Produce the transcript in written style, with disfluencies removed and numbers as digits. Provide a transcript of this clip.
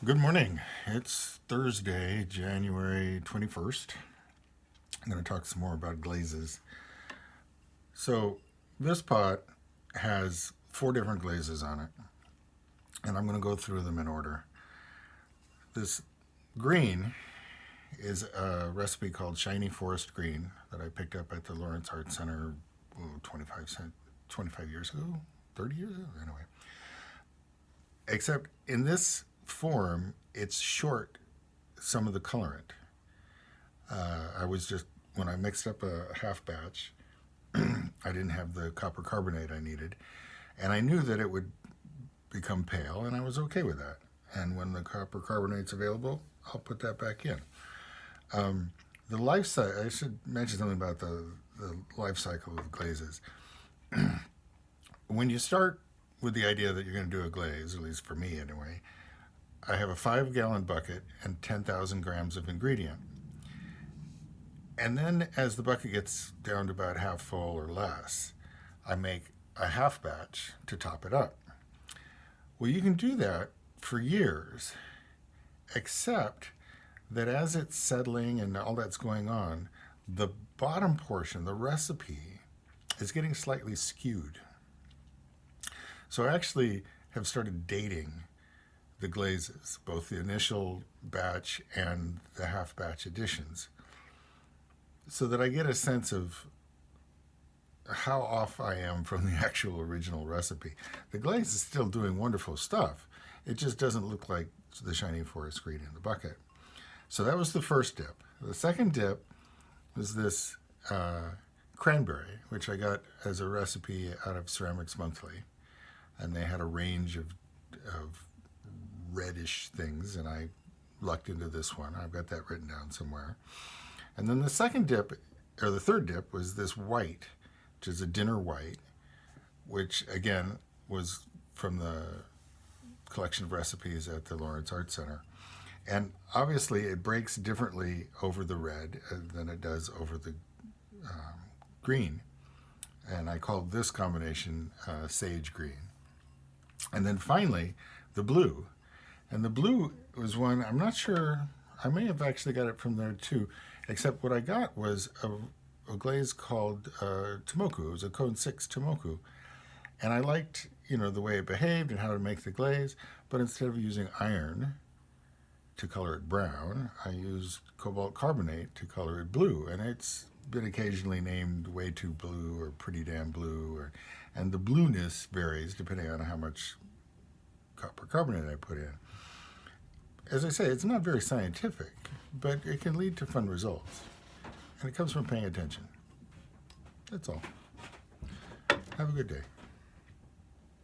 Good morning. It's Thursday, January 21st. I'm going to talk some more about glazes. So, this pot has 4 different glazes on it, and I'm going to go through them in order. This green is a recipe called Shiny Forest Green that I picked up at the Lawrence Art Center 25 years ago, 30 years ago, anyway. Except in this form, it's short some of the colorant. When I mixed up a half batch, I didn't have the copper carbonate I needed, and I knew that it would become pale, and I was okay with that. And when the copper carbonate's available, I'll put that back in. The life cycle, I should mention something about the life cycle of glazes. When you start with the idea that you're going to do a glaze, at least for me anyway, I have a 5-gallon bucket and 10,000 grams of ingredient. And then as the bucket gets down to about half full or less, I make a half batch to top it up. Well, you can do that for years, except that as it's settling and all that's going on, the bottom portion, the recipe, is getting slightly skewed. So I actually have started dating the glazes, both the initial batch and the half batch additions, so that I get a sense of how off I am from the actual original recipe. The glaze is still doing wonderful stuff. It just doesn't look like the Shiny Forest Green in the bucket. So that was the first dip. The second dip was this cranberry, which I got as a recipe out of Ceramics Monthly. And they had a range of reddish things, and I lucked into this one. I've got that written down somewhere. And then the third dip was this white, which is a dinner white, which again was from the collection of recipes at the Lawrence Art Center. And obviously it breaks differently over the red than it does over the green. And I called this combination sage green. And then finally, the blue. And the blue was one, I'm not sure, I may have actually got it from there too, except what I got was a glaze called Tomoku. It was a Cone 6 Tomoku. And I liked, the way it behaved and how to make the glaze, but instead of using iron to color it brown, I used cobalt carbonate to color it blue. And it's been occasionally named way too blue or pretty damn blue, and the blueness varies depending on how much copper carbonate I put in. As I say, it's not very scientific, but it can lead to fun results. And it comes from paying attention. That's all. Have a good day.